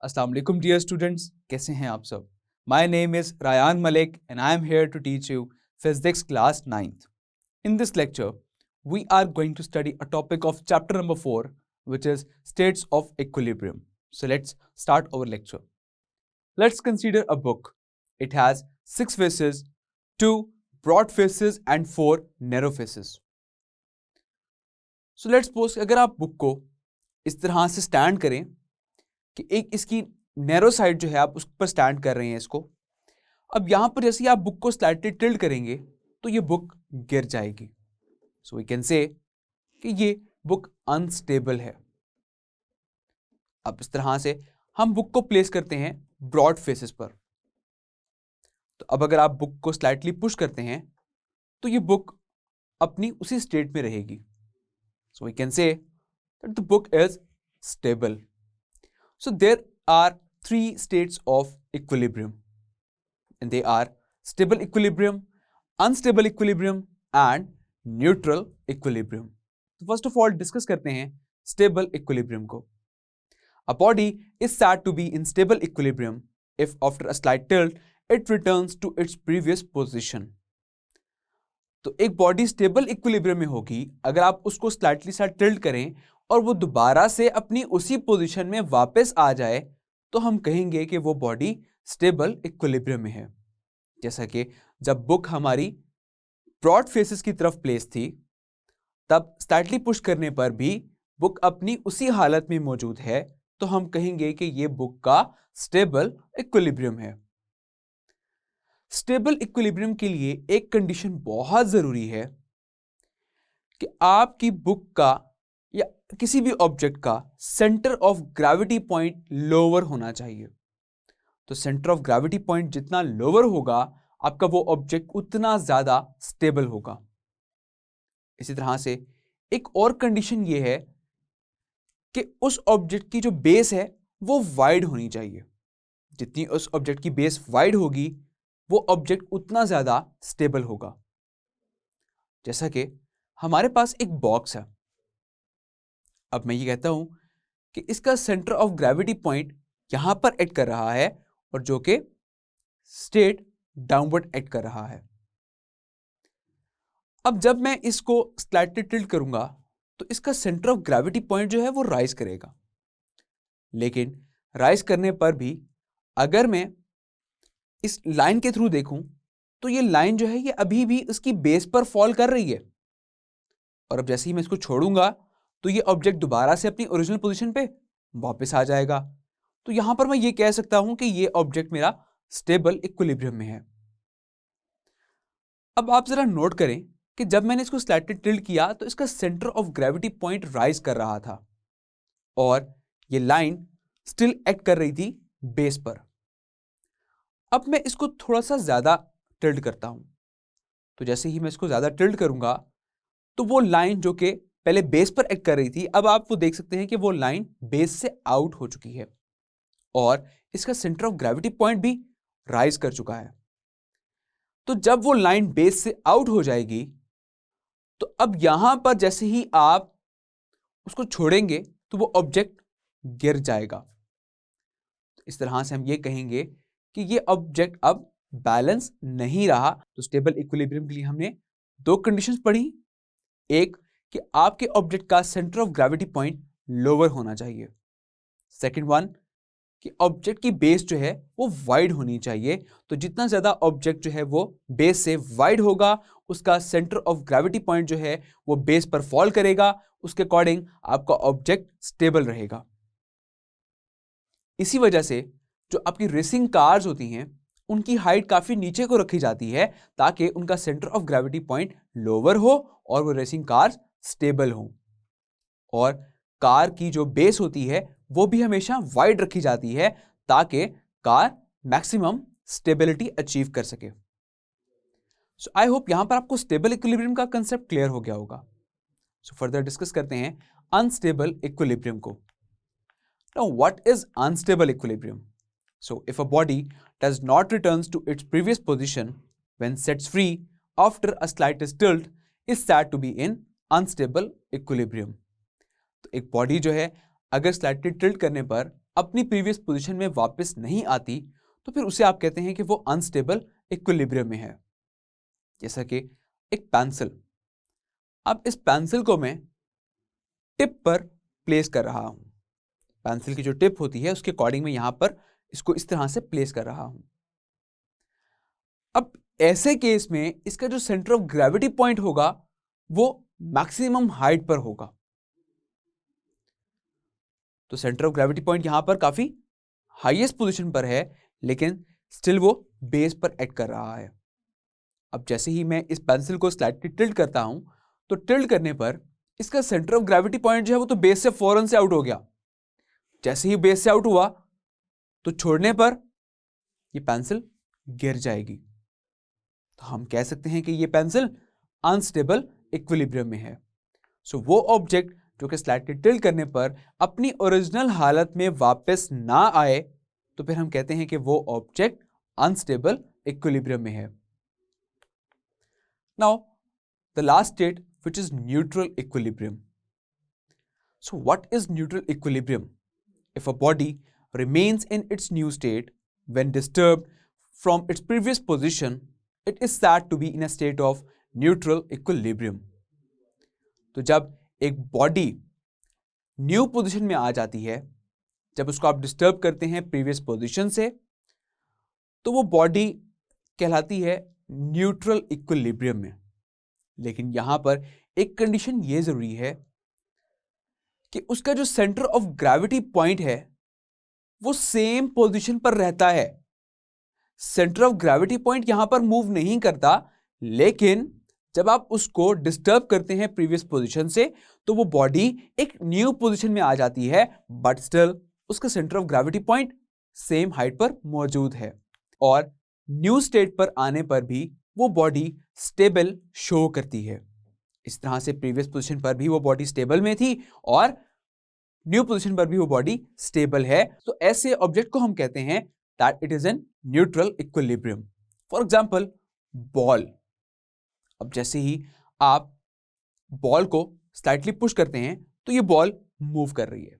अस्सलाम वालेकुम dear students, कैसे हैं आप सब। My name is Rayan Malik and I am here to teach you physics class 9th. In this lecture, we are going to study a topic of chapter number 4, which is states of equilibrium. So let's start our lecture. Let's consider a book. It has 6 faces, 2 broad faces and 4 narrow faces. So let's suppose अगर आप book को इस तरह से stand करें कि एक इसकी नैरो साइड जो है आप उस पर स्टैंड कर रहे हैं इसको। अब यहां पर जैसे ही आप बुक को स्लाइटली टिल्ट करेंगे तो ये बुक गिर जाएगी। सो वी कैन से कि ये बुक अनस्टेबल है। अब इस तरह से हम बुक को प्लेस करते हैं ब्रॉड फेसेस पर। तो अब अगर आप बुक को स्लाइटली पुश करते हैं तो ये बुक अपनी उसी स्टेट में रहेगी। So we can say that the book is stable. So there are 3 states of equilibrium, and they are stable equilibrium, unstable equilibrium and neutral equilibrium. So first of all discuss करते हैं stable equilibrium को. A body is said to be in stable equilibrium if after a slight tilt it returns to its previous position. तो एक body stable equilibrium में होगी अगर आप उसको स्लाइटली सा टिल्ट करें और वो दोबारा से अपनी उसी पोजीशन में वापस आ जाए तो हम कहेंगे कि वो बॉडी स्टेबल इक्विलिब्रियम में है। जैसा कि जब बुक हमारी ब्रॉड फेसेस की तरफ प्लेस थी तब स्लाइटली पुश करने पर भी बुक अपनी उसी हालत में मौजूद है तो हम कहेंगे कि ये बुक का स्टेबल इक्विलिब्रियम है। स्टेबल इक्विलिब्रियम के लिए एक कंडीशन बहुत जरूरी है कि आपकी बुक का या किसी भी ऑब्जेक्ट का centre of gravity point lower होना चाहिए। तो सेंटर ऑफ ग्रेविटी पॉइंट जितना लोअर होगा आपका वो ऑब्जेक्ट उतना ज्यादा स्टेबल होगा। इसी तरह से एक और कंडीशन ये है कि उस ऑब्जेक्ट की जो बेस है वो वाइड होनी चाहिए। जितनी उस ऑब्जेक्ट की बेस वाइड होगी वो ऑब्जेक्ट उतना ज्यादा स्टेबल होगा। जैसा कि हमारे पास एक बॉक्स है। अब मैं ये कहता हूं कि इसका सेंटर ऑफ ग्रेविटी पॉइंट यहां पर एक्ट कर रहा है और जो कि स्टेट डाउनवर्ड एक्ट कर रहा है। अब जब मैं इसको स्लाइटली टिल्ट करूंगा तो इसका सेंटर ऑफ ग्रेविटी पॉइंट जो है वो राइज करेगा। लेकिन राइज करने पर भी अगर मैं इस लाइन के थ्रू देखूं तो ये लाइन जो है ये अभी भी उसकी बेस पर फॉल कर रही है और अब जैसे ही मैं इसको छोड़ूंगा तो ये ऑब्जेक्ट दोबारा से अपनी ओरिजिनल पोजीशन पे वापस आ जाएगा। तो यहां पर मैं ये कह सकता हूं कि ये ऑब्जेक्ट मेरा स्टेबल इक्विलिब्रियम में है। अब आप जरा नोट करें कि जब मैंने इसको स्लाइटली टिल्ट किया तो इसका centre of gravity point rise कर रहा था और ये लाइन स्टिल एक्ट कर रही थी बेस पर। अब मैं इसको थोड़ा सा ज्यादा टिल्ट करता हूं तो जैसे ही मैं इसको ज्यादा टिल्ट करूंगा तो वो लाइन जो कि पहले बेस पर एक्ट कर रही थी अब आप वो देख सकते हैं कि वो लाइन बेस से आउट हो चुकी है और इसका सेंटर ऑफ ग्रेविटी पॉइंट भी राइज कर चुका है। तो जब वो लाइन बेस से आउट हो जाएगी तो अब यहां पर जैसे ही आप उसको छोड़ेंगे तो वो ऑब्जेक्ट गिर जाएगा। तो इस तरह से हम ये कहेंगे कि ये ऑब्जेक्ट अब बैलेंस नहीं रहा। तो स्टेबल इक्विलिब्रियम के लिए हमने 2 कंडीशंस पढ़ी। एक कि आपके ऑब्जेक्ट का centre of gravity point lower होना चाहिए। सेकंड वन कि ऑब्जेक्ट की बेस जो है वो वाइड होनी चाहिए। तो जितना ज्यादा ऑब्जेक्ट जो है वो बेस से वाइड होगा उसका सेंटर ऑफ ग्रेविटी पॉइंट जो है वो बेस पर फॉल करेगा, उसके अकॉर्डिंग आपका ऑब्जेक्ट स्टेबल रहेगा। इसी वजह से जो आपकी रेसिंग कार्स होती हैं उनकी हाइट काफी नीचे को रखी जाती है ताकि उनका centre of gravity point lower हो और वो रेसिंग कार्स स्टेबल हो। और कार की जो बेस होती है वो भी हमेशा वाइड रखी जाती है ताकि कार मैक्सिमम स्टेबिलिटी अचीव कर सके। सो आई होप यहां पर आपको स्टेबल इक्विलिब्रियम का कंसेप्ट क्लियर हो गया होगा। सो फर्दर डिस्कस करते हैं अनस्टेबल इक्विलिब्रियम को। Now, what is unstable equilibrium? So, if a body does not returns to its previous position when sets free after a slightest tilt, is said to be in unstable equilibrium. तो एक body जो है अगर slightly tilt करने पर अपनी previous position में वापस नहीं आती तो फिर उसे आप कहते हैं कि वो अनस्टेबल इक्विलिब्रियम में है। जैसा कि एक पेंसिल, अब इस पेंसिल को मैं टिप पर प्लेस कर रहा हूं, पेंसिल की जो टिप होती है उसके अकॉर्डिंग मैं यहां पर इसको इस तरह से प्लेस कर रहा हूं। अब ऐसे केस में इसका जो सेंटर ऑफ ग्रेविटी पॉइंट होगा वो मैक्सिमम हाइट पर होगा। तो सेंटर ऑफ ग्रेविटी पॉइंट यहां पर काफी हाईएस्ट पोजीशन पर है, लेकिन स्टिल वो बेस पर एक्ट कर रहा है। अब जैसे ही मैं इस पेंसिल को स्लाइटली टिल्ट करता हूं तो टिल्ट करने पर इसका सेंटर ऑफ ग्रेविटी पॉइंट जो है वो तो बेस से फौरन से आउट हो गया। जैसे ही बेस से आउट हुआ तो छोड़ने पर ये पेंसिल गिर जाएगी। तो हम कह सकते हैं कि ये पेंसिल अनस्टेबल इक्विलिब्रियम में है। सो वो ऑब्जेक्ट जो कि स्लाइटली टिल्ट करने पर अपनी ओरिजिनल हालत में वापस ना आए तो फिर हम कहते हैं कि वो ऑब्जेक्ट अनस्टेबल इक्विलिब्रियम में है। Now the last state which is neutral equilibrium. So what is neutral equilibrium? If a body remains in its new state when disturbed from its previous position, it is said to be in a state of neutral equilibrium. तो जब एक body new position में आ जाती है, जब उसको आप disturb करते हैं प्रीवियस पोजीशन से, तो वो बॉडी कहलाती है न्यूट्रल इक्विलिब्रियम में। लेकिन यहां पर एक कंडीशन ये जरूरी है कि उसका जो सेंटर ऑफ ग्रेविटी पॉइंट है वो सेम पोजीशन पर रहता है। सेंटर ऑफ ग्रेविटी पॉइंट यहां पर मूव नहीं करता, लेकिन जब आप उसको डिस्टर्ब करते हैं प्रीवियस पोजीशन से तो वो बॉडी एक न्यू पोजीशन में आ जाती है, बट स्टिल उसका centre of gravity point same height पर मौजूद है और न्यू स्टेट पर आने पर भी वो बॉडी स्टेबल शो करती है। इस तरह से प्रीवियस पोजीशन पर भी वो बॉडी स्टेबल में थी और न्यू पोजीशन पर भी वो बॉडी स्टेबल है। तो ऐसे ऑब्जेक्ट को हम कहते हैं that it is an neutral equilibrium. For example ball. अब जैसे ही आप बॉल को स्लाइटली पुश करते हैं तो ये बॉल मूव कर रही है,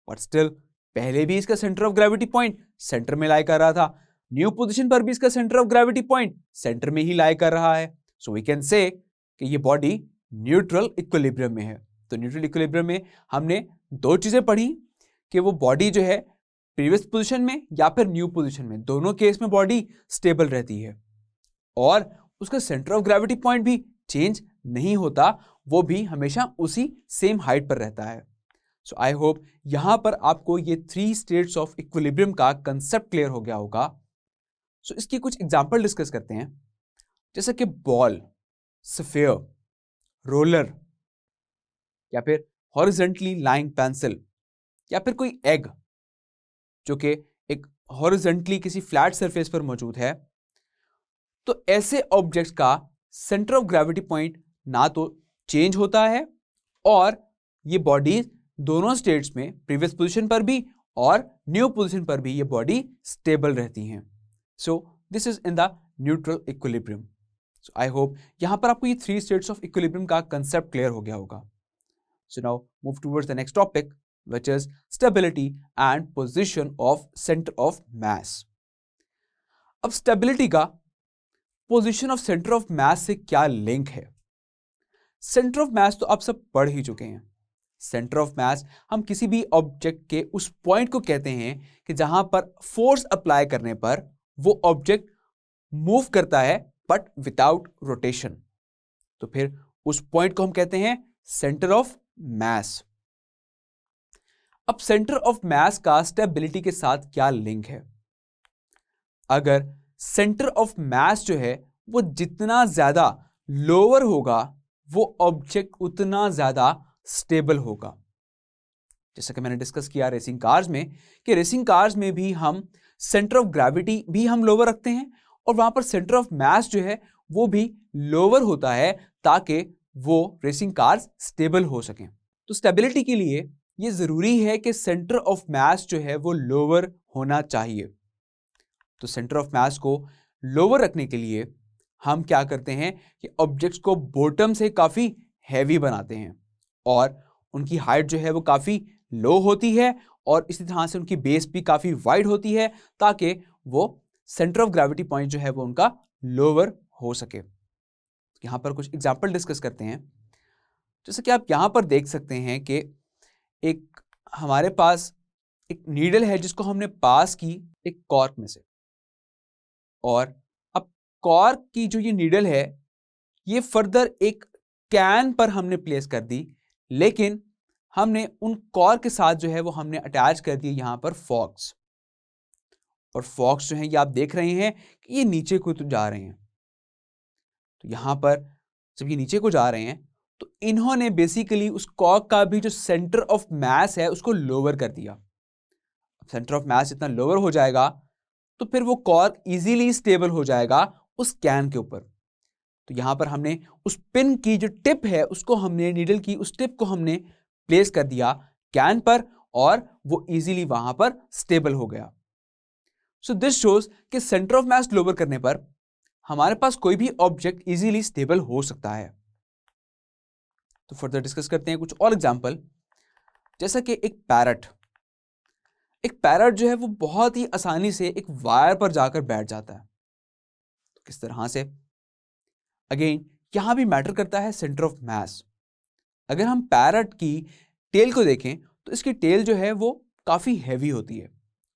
बट स्टिल पहले भी इसका centre of gravity point centre में लाई कर रहा था, न्यू पोजीशन पर भी इसका centre of gravity point centre में ही लाई कर रहा है। सो वी कैन से कि ये बॉडी न्यूट्रल इक्विलिब्रियम में है। तो न्यूट्रल इक्विलिब्रियम में हमने दो चीजें पढ़ी कि वो बॉडी जो है प्रीवियस पोजीशन में या फिर न्यू पोजीशन में, दोनों केस में बॉडी स्टेबल रहती है और उसका सेंटर ऑफ ग्रेविटी पॉइंट भी चेंज नहीं होता, वो भी हमेशा उसी सेम हाइट पर रहता है। सो आई होप यहां पर आपको ये 3 स्टेट्स ऑफ इक्विलिब्रियम का कंसेप्ट क्लियर हो गया होगा। सो इसकी कुछ एग्जांपल डिस्कस करते हैं, जैसे कि बॉल, स्फीयर, रोलर या फिर हॉरिजॉन्टली लाइंग पेंसिल या फिर कोई एग जो कि एक हॉरिजॉन्टली किसी फ्लैट सरफेस पर मौजूद है। तो ऐसे ऑब्जेक्ट्स का सेंटर ऑफ ग्रेविटी पॉइंट ना तो चेंज होता है और ये बॉडी दोनों स्टेट्स में प्रीवियस पोजीशन पर भी और न्यू पोजीशन पर भी ये बॉडी स्टेबल रहती हैं। सो this is in the neutral equilibrium. So I hope यहां पर आपको ये 3 स्टेट्स ऑफ इक्विलिब्रियम का कंसेप्ट क्लियर हो गया होगा। So now move towards the next topic which is stability and position of centre of mass. अब स्टेबिलिटी का position of centre of mass से क्या लिंक है? सेंटर ऑफ मास तो आप सब पढ़ ही चुके हैं। सेंटर ऑफ मास हम किसी भी ऑब्जेक्ट के उस पॉइंट को कहते हैं कि जहां पर फोर्स अप्लाई करने पर वो ऑब्जेक्ट मूव करता है बट विदाउट रोटेशन। तो फिर उस पॉइंट को हम कहते हैं सेंटर ऑफ मास। अब सेंटर ऑफ मास का स्टेबिलिटी के साथ क्या लिंक है? अगर सेंटर ऑफ मास जो है वो जितना ज्यादा लोअर होगा वो ऑब्जेक्ट उतना ज्यादा स्टेबल होगा। जैसा कि मैंने डिस्कस किया रेसिंग कार्स में कि रेसिंग कार्स में भी हम सेंटर ऑफ ग्रेविटी भी हम लोअर रखते हैं और वहां पर सेंटर ऑफ मास जो है वो भी लोअर होता है ताकि वो रेसिंग कार्स स्टेबल हो सकें। तो स्टेबिलिटी के लिए ये जरूरी है कि सेंटर ऑफ मास जो है वो लोअर होना चाहिए। तो सेंटर ऑफ मास को लोअर रखने के लिए हम क्या करते हैं कि ऑब्जेक्ट्स को बॉटम से काफी हैवी बनाते हैं और उनकी हाइट जो है वो काफी लो होती है और इसी तरह से उनकी बेस भी काफ़ी वाइड होती है ताकि वो सेंटर ऑफ ग्रेविटी पॉइंट जो है वो उनका लोअर हो सके। यहाँ पर कुछ एग्जाम्पल डिस्कस करते हैं। जैसे कि आप यहाँ पर देख सकते हैं कि एक हमारे पास एक नीडल है जिसको हमने पास की एक कॉर्क में से, और अब कॉर्क की जो ये नीडल है ये फर्दर एक कैन पर हमने प्लेस कर दी, लेकिन हमने उन कॉर्क के साथ जो है वो हमने अटैच कर दिए यहाँ पर फॉक्स, और फॉक्स जो है ये आप देख रहे हैं कि ये नीचे को तो जा रहे हैं। तो यहाँ पर जब ये नीचे को जा रहे हैं तो इन्होंने बेसिकली उस कॉर्क का भी जो सेंटर ऑफ मास है उसको लोअर कर दिया। सेंटर ऑफ मास इतना लोअर हो जाएगा तो फिर वो कॉर्क इजीली स्टेबल हो जाएगा उस कैन के ऊपर। तो यहां पर हमने उस पिन की जो टिप है उसको हमने नीडल की उस टिप को हमने प्लेस कर दिया कैन पर, और वो इजीली वहां पर स्टेबल हो गया। सो दिस शोज कि सेंटर ऑफ मास लोअर करने पर हमारे पास कोई भी ऑब्जेक्ट इजीली स्टेबल हो सकता है। तो फर्दर डिस्कस करते हैं कुछ और एग्जांपल। जैसा कि एक पैरट जो है वो बहुत ही आसानी से एक वायर पर जाकर बैठ जाता है। तो किस तरह से? अगेन यहां भी मैटर करता है सेंटर ऑफ मास। अगर हम पैरट की टेल को देखें तो इसकी टेल जो है वो काफी हैवी होती है,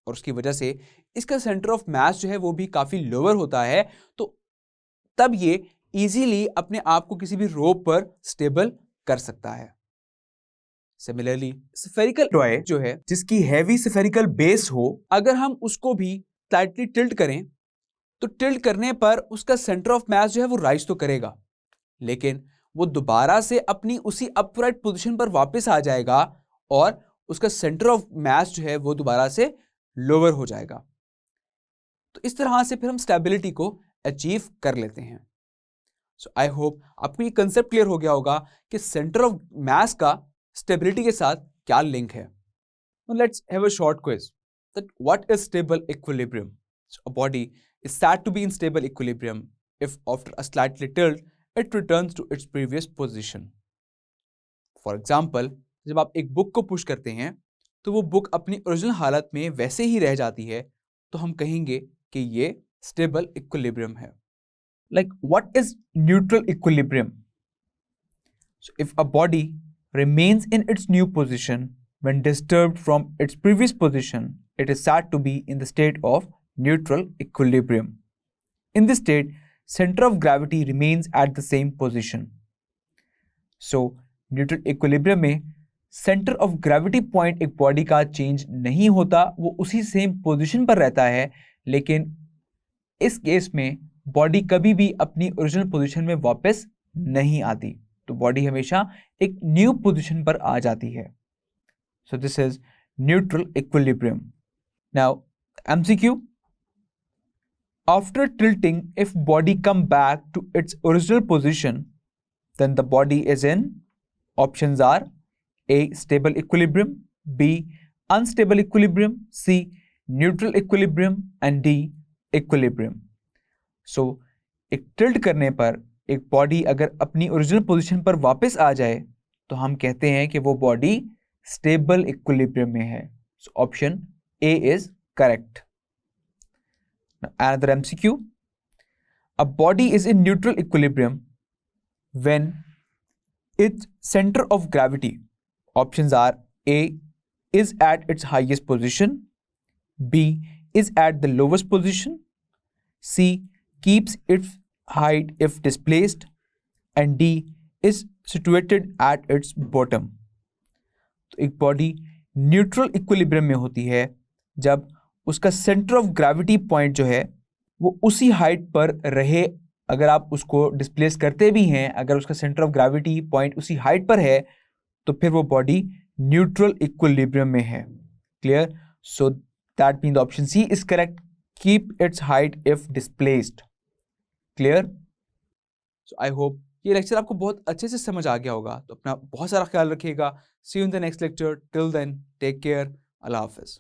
और उसकी वजह से इसका सेंटर ऑफ मास जो है वो भी काफी लोअर होता है। तो तब ये इजीली अपने आप को किसी भी रोप पर स्टेबल कर सकता है। सिमिलरली स्फेरिकल टॉय जो है जिसकी हैवी स्फेरिकल बेस हो, अगर हम उसको भी स्लाइटली टिल्ट करें तो टिल्ट करने पर उसका सेंटर ऑफ मास जो है वो राइज तो करेगा, लेकिन वो दोबारा से अपनी उसी अपराइट पोजीशन पर वापस आ जाएगा और उसका सेंटर ऑफ मास जो है वो दोबारा से लोअर हो जाएगा। तो इस तरह से फिर हम स्टेबिलिटी को अचीव कर लेते हैं। सो आई होप आपको ये कंसेप्ट क्लियर हो गया होगा कि सेंटर ऑफ मास का स्टेबिलिटी के साथ क्या लिंक है। Now let's have a short quiz that what is stable equilibrium? So a body is said to be in stable equilibrium if after a slight tilt it returns to its previous position. For example, जब आप एक book को push करते हैं तो वो book अपनी original हालत में वैसे ही रह जाती है, तो हम कहेंगे कि ये स्टेबल इक्विलिब्रियम है। Like what is neutral equilibrium? So if a body remains in its new position when disturbed from its previous position, it is said to be in the state of neutral equilibrium. In this state, center of gravity remains at the same position. So, neutral equilibrium में center of gravity point एक body का change नहीं होता, वो उसी same position पर रहता है, लेकिन इस केस में बॉडी कभी भी अपनी ओरिजिनल पोजीशन में वापस नहीं आती, तो बॉडी हमेशा एक न्यू पोजीशन पर आ जाती है। So this is neutral equilibrium. Now MCQ, after tilting if body come back to its original position then the body is in, options are A stable equilibrium, B unstable equilibrium, C neutral equilibrium and D equilibrium. So एक tilt करने पर एक body अगर अपनी original position पर वापस आ जाए तो हम कहते हैं कि वो बॉडी स्टेबल इक्विलिब्रियम में है। So option A is correct. Another MCQ, a body is in neutral equilibrium when it's centre of gravity, options are A is at its highest position, B is at the lowest position, C keeps its height if displaced, and D is situated at its bottom. तो एक body neutral equilibrium में होती है जब उसका centre of gravity point जो है वो उसी हाइट पर रहे। अगर आप उसको डिस्प्लेस करते भी हैं, अगर उसका सेंटर ऑफ ग्रेविटी पॉइंट उसी हाइट पर है तो फिर वो बॉडी न्यूट्रल इक्विलिब्रियम में है। Clear? So that means option C is correct, keep its height if displaced. Clear? So I hope ये लेक्चर आपको बहुत अच्छे से समझ आ गया होगा। तो अपना बहुत सारा ख्याल रखिएगा। See you in the next lecture. Till then take care. अल्लाह हाफिज।